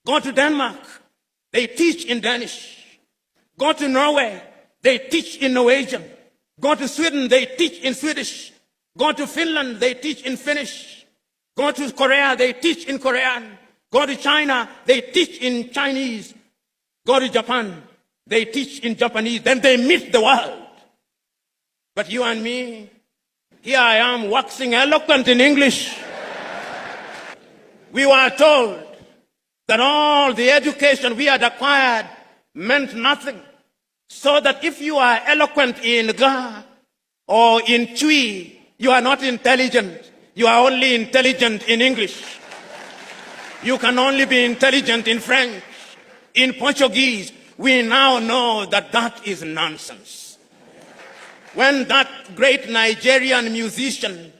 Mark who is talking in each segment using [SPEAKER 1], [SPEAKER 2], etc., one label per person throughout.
[SPEAKER 1] Go to Denmark, they teach in Danish. Go to Norway, they teach in Norwegian. Go to Sweden, they teach in Swedish. Go to Finland, they teach in Finnish. Go to Korea, they teach in Korean. Go to China, they teach in Chinese. Go to Japan, they teach in Japanese. Then they meet the world. But you and me, here I am waxing eloquent in English. We were told that all the education we had acquired meant nothing. So that if you are eloquent in Ga or in Chui, you are not intelligent. You are only intelligent in English. You can only be intelligent in French, in Portuguese. We now know that that is nonsense. When that great Nigerian musician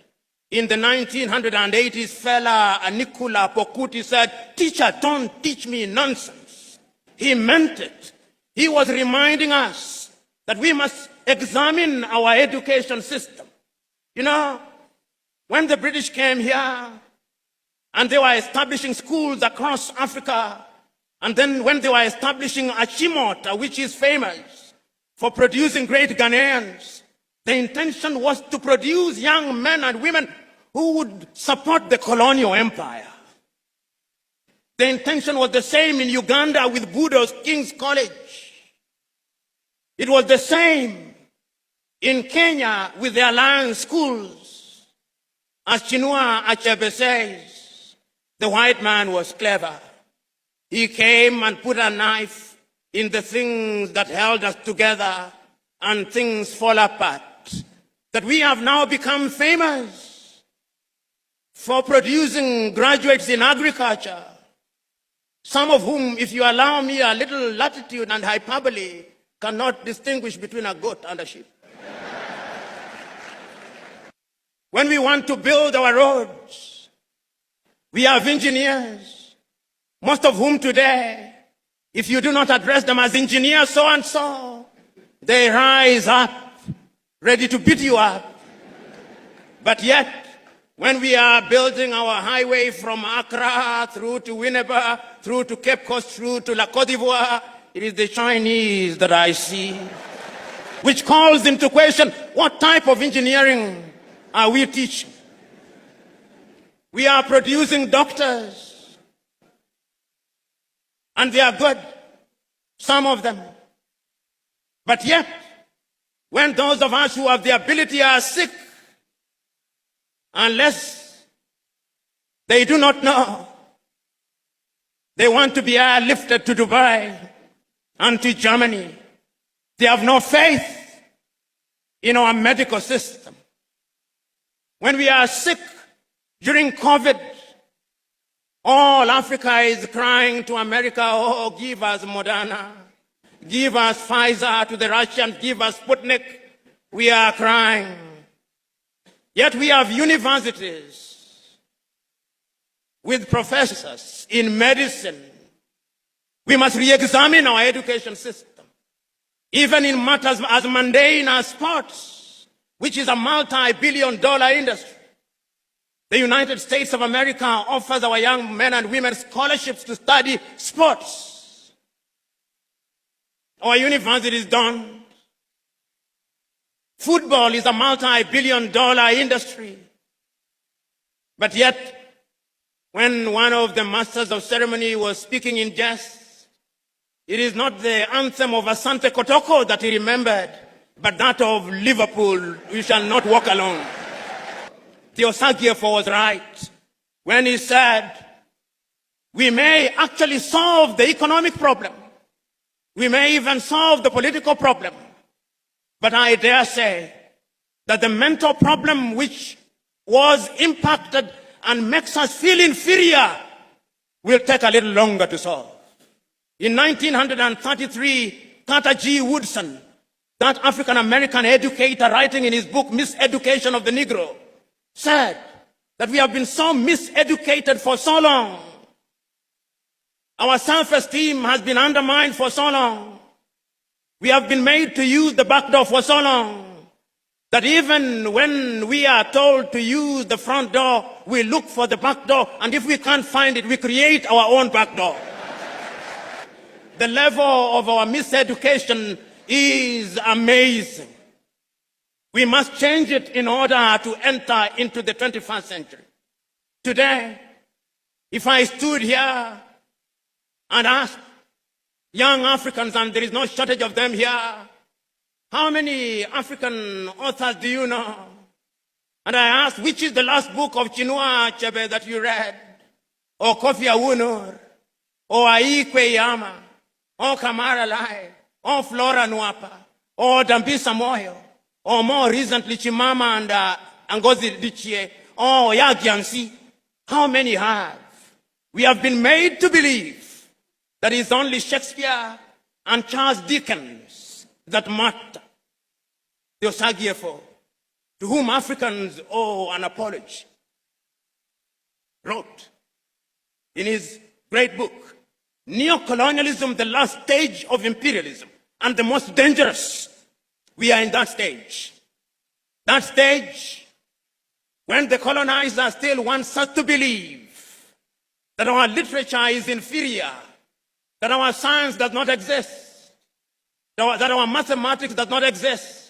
[SPEAKER 1] in the 1980s, fella Nicola Pokuti said, "Teacher, don't teach me nonsense," he meant it. He was reminding us that we must examine our education system. You know, when the British came here and they were establishing schools across Africa, and then when they were establishing Achimota, which is famous for producing great Ghanaians, the intention was to produce young men and women who would support the colonial empire. The intention was the same in Uganda with Budo's King's College. It was the same in Kenya with the Alliance schools. As Chinua Achebe says, the white man was clever. He came and put a knife in the things that held us together, and things fall apart. That we have now become famous for producing graduates in agriculture, some of whom, if you allow me a little latitude and hyperbole, cannot distinguish between a goat and a sheep. When we want to build our roads, we have engineers, most of whom today, if you do not address them as engineers so and so, they rise up, ready to beat you up. But yet, when we are building our highway from Accra through to Winneba, through to Cape Coast, through to La Côte d'Ivoire, it is the Chinese that I see, which calls into question, what type of engineering are we teaching? We are producing doctors, and they are good, some of them. But yet, when those of us who have the ability are sick, unless they do not know, they want to be airlifted to Dubai and to Germany. They have no faith in our medical system. When we are sick during COVID, all Africa is crying to America, "Oh, give us Moderna, give us Pfizer," to the Russians, "give us Sputnik." We are crying. Yet we have universities with professors in medicine. We must re-examine our education system, even in matters as mundane as sports, which is a multi-billion-dollar industry. The United States of America offers our young men and women scholarships to study sports. Our universities don't. Football is a multi-billion-dollar industry. But yet, when one of the masters of ceremony was speaking in jest, it is not the anthem of Asante Kotoko that he remembered, but that of Liverpool, "We shall not walk alone." Theosagiefo was right when he said, we may actually solve the economic problem. We may even solve the political problem. But I dare say that the mental problem which was impacted and makes us feel inferior will take a little longer to solve. In 1933, Carter G. Woodson, that African-American educator writing in his book, Miseducation of the Negro, said that we have been so miseducated for so long. Our self-esteem has been undermined for so long. We have been made to use the back door for so long that even when we are told to use the front door, we look for the back door, and if we can't find it, we create our own back door. The level of our miseducation is amazing. We must change it in order to enter into the 21st century. Today, if I stood here and asked young Africans, and there is no shortage of them here, how many African authors do you know? And I asked, which is the last book of Chinua Achebe that you read? Or Kofi Awunor? Or Aikwe Yama? Or Kamara Lai? Or Flora Nwapa? Or Dambisa Moyo? Or more recently, Chimama and Ngozi Adichie? Or Yagiansi? How many have? We have been made to believe that it's only Shakespeare and Charles Dickens that matter. The Osagiefo, to whom Africans owe an apology, wrote in his great book, Neocolonialism, the last stage of imperialism, and the most dangerous. We are in that stage. That stage when the colonizer still wants us to believe that our literature is inferior, that our science does not exist, that our mathematics does not exist,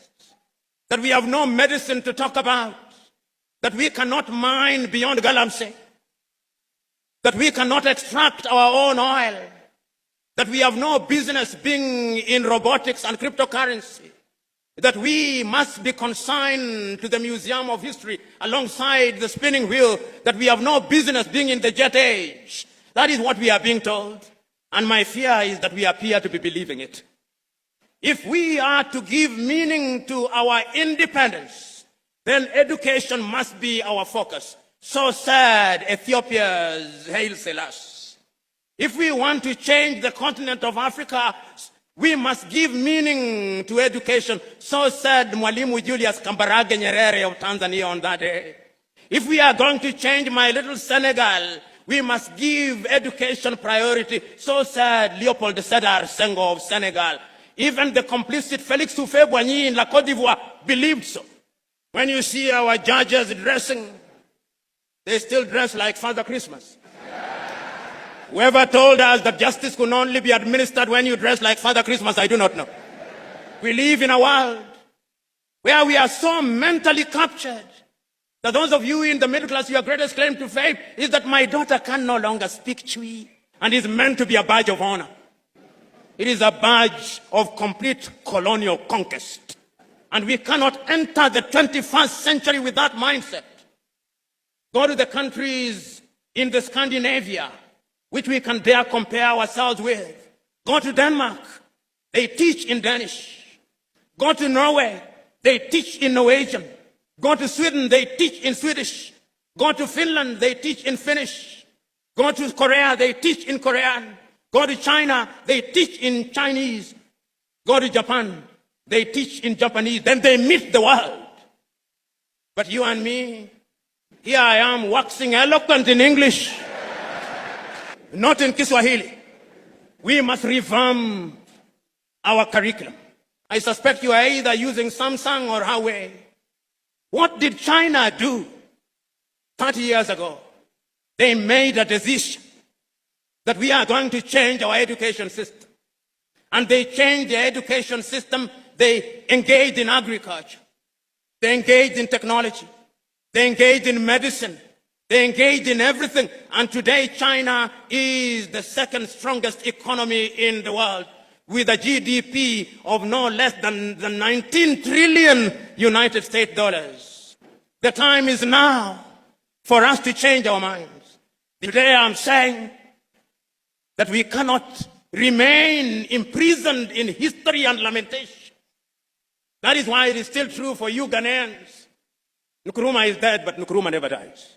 [SPEAKER 1] that we have no medicine to talk about, that we cannot mine beyond Galamsey, that we cannot extract our own oil, that we have no business being in robotics and cryptocurrency, that we must be consigned to the Museum of History alongside the spinning wheel, that we have no business being in the jet age. That is what we are being told. And my fear is that we appear to be believing it. If we are to give meaning to our independence, then education must be our focus. So said Ethiopia's Haile Selassie. If we want to change the continent of Africa, we must give meaning to education. So said Mwalimu Julius Kambarage Nyerere of Tanzania on that day. If we are going to change my little Senegal, we must give education priority. So said Leopold Sedar Senghor of Senegal. Even the complicit Félix Houphouët-Boigny in La Côte d'Ivoire believed so. When you see our judges dressing, they still dress like Father Christmas. Whoever told us that justice could only be administered when you dress like Father Christmas, I do not know. We live in a world where we are so mentally captured that those of you in the middle class, your greatest claim to fame is that my daughter can no longer speak Chui, and is meant to be a badge of honor. It is a badge of complete colonial conquest. And we cannot enter the 21st century with that mindset. Go to the countries in the Scandinavia, which we can dare compare ourselves with. Go to Denmark, they teach in Danish. Go to Norway, they teach in Norwegian. Go to Sweden, they teach in Swedish. Go to Finland, they teach in Finnish. Go to Korea, they teach in Korean. Go to China, they teach in Chinese. Go to Japan, they teach in Japanese. Then they meet the world. But you and me, here I am waxing eloquent in English, not in Kiswahili. We must revamp our curriculum. I suspect you are either using Samsung or Huawei. What did China do 30 years ago? They made a decision that we are going to change our education system. And they changed the education system. They engaged in agriculture. They engaged in technology. They engaged in medicine. They engaged in everything. And today China is the second strongest economy in the world, with a GDP of no less than 19 trillion United States dollars. The time is now for us to change our minds. Today I'm saying that we cannot remain imprisoned in history and lamentation. That is why it is still true for you Ghanaians. Nkrumah is dead, but Nkrumah never dies.